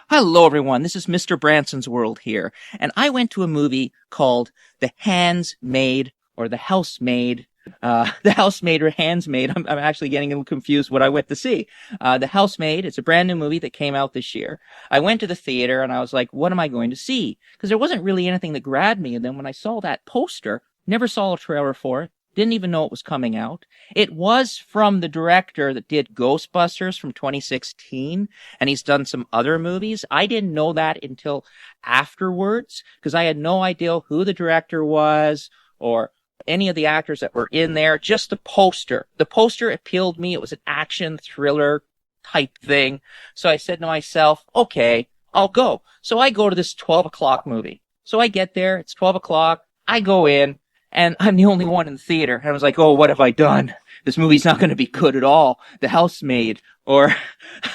Hello, everyone. This is Mr. Branson's World here, and I went to a movie called The Handsmaid or The Housemaid. The Housemaid or Handsmaid. I'm actually getting a little confused what I went to see. The Housemaid. It's a brand new movie that came out this year. I went to the theater and I was like, what am I going to see? Because there wasn't really anything that grabbed me. And then when I saw that poster, never saw a trailer for it. Didn't even know it was coming out. It was from the director that did Ghostbusters from 2016, and he's done some other movies. I didn't know that until afterwards, because I had no idea who the director was or any of the actors that were in there. Just the poster. The poster appealed me. It was an action thriller type thing. So I said to myself, okay, I'll go. So I go to this 12 o'clock movie. So I get there. It's 12 o'clock. I go in. And I'm the only one in the theater. And I was like, oh, what have I done? This movie's not going to be good at all. The Housemaid. Or,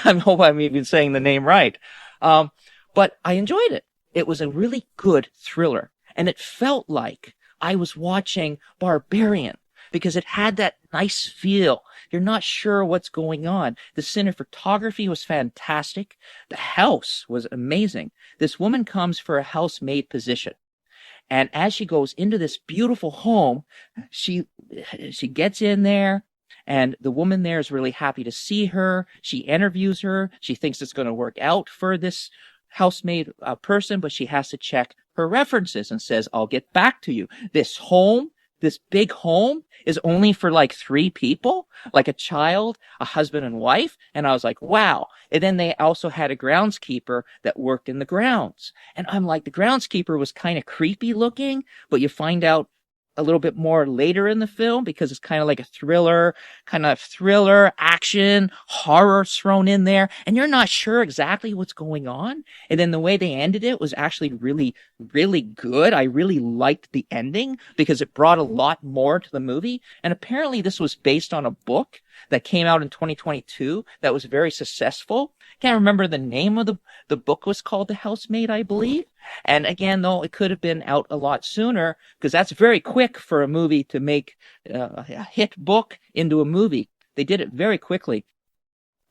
I hope I'm even saying the name right. But I enjoyed it. It was a really good thriller. And it felt like I was watching Barbarian. Because it had that nice feel. You're not sure what's going on. The cinematography was fantastic. The house was amazing. This woman comes for a housemaid position. And as she goes into this beautiful home, she gets in there, and the woman there is really happy to see her. She interviews her. She thinks it's going to work out for this housemaid person, but she has to check her references and says, I'll get back to you. This big home is only for like 3 people, like a child, a husband and wife. And I was like, wow. And then they also had a groundskeeper that worked in the grounds. And I'm like, the groundskeeper was kind of creepy looking, but you find out a little bit more later in the film because it's kind of like a thriller, action, horror thrown in there. And you're not sure exactly what's going on. And then the way they ended it was actually really, really good. I really liked the ending because it brought a lot more to the movie. And apparently this was based on a book that came out in 2022 that was very successful. Can't remember the name of the book was called The Housemaid, I believe. And again, though, it could have been out a lot sooner because that's very quick for a movie to make a hit book into a movie. They did it very quickly.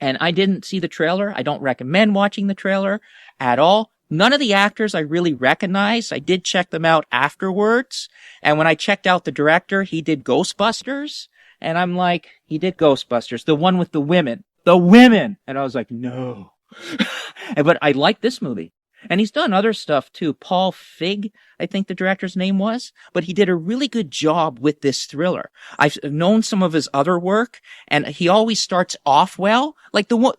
And I didn't see the trailer. I don't recommend watching the trailer at all. None of the actors I really recognized. I did check them out afterwards. And when I checked out the director, he did Ghostbusters. And I'm like, he did Ghostbusters, the one with the women. The women! And I was like, no. But I like this movie. And he's done other stuff too. Paul Fig, I think the director's name was. But he did a really good job with this thriller. I've known some of his other work, and he always starts off well. Like the one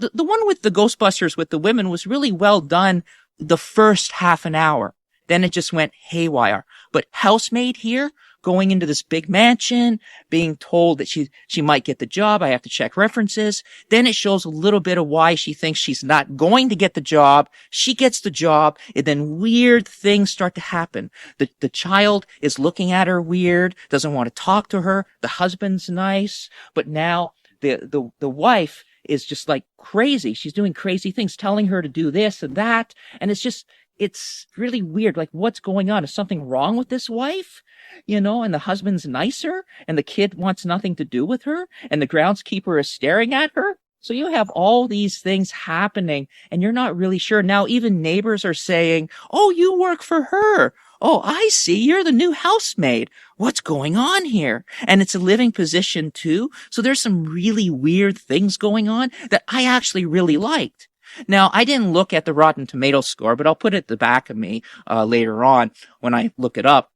with the Ghostbusters with the women was really well done the first half an hour. Then it just went haywire. But Housemaid here, going into this big mansion, being told that she might get the job. I have to check references. Then it shows a little bit of why she thinks she's not going to get the job. She gets the job, and then weird things start to happen. The child is looking at her weird, doesn't want to talk to her. The husband's nice, but now the wife is just like crazy. She's doing crazy things, telling her to do this and that, and it's really weird. Like, what's going on? Is something wrong with this wife? And the husband's nicer, and the kid wants nothing to do with her, and the groundskeeper is staring at her. So you have all these things happening, and you're not really sure. Now, even neighbors are saying, oh, you work for her. Oh, I see. You're the new housemaid. What's going on here? And it's a living position, too. So there's some really weird things going on that I actually really liked. Now, I didn't look at the Rotten Tomatoes score, but I'll put it at the back of me later on when I look it up.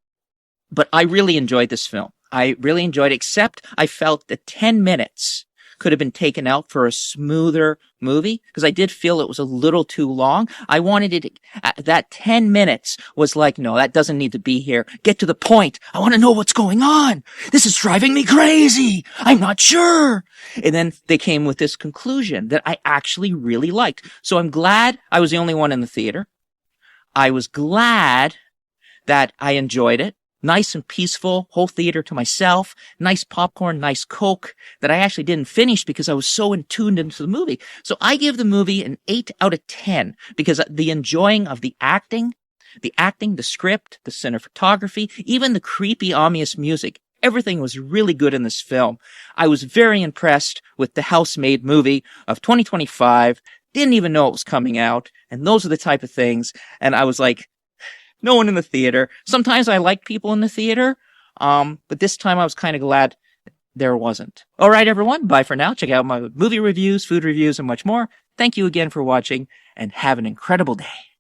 But I really enjoyed this film. I really enjoyed it, except I felt that 10 minutes could have been taken out for a smoother movie, because I did feel it was a little too long. I wanted it, that 10 minutes was like, no, that doesn't need to be here. Get to the point. I want to know what's going on. This is driving me crazy. I'm not sure. And then they came with this conclusion that I actually really liked. So I'm glad I was the only one in the theater. I was glad that I enjoyed it. Nice and peaceful, whole theater to myself, nice popcorn, nice Coke that I actually didn't finish because I was so tuned into the movie. So I give the movie an 8 out of 10 because the enjoying of the acting, the script, the cinematography, even the creepy, ominous music. Everything was really good in this film. I was very impressed with the Housemaid movie of 2025. didn't even know it was coming out. And those are the type of things. And I was like, no one in the theater. Sometimes I like people in the theater. But this time I was kind of glad there wasn't. All right, everyone. Bye for now. Check out my movie reviews, food reviews, and much more. Thank you again for watching, and have an incredible day.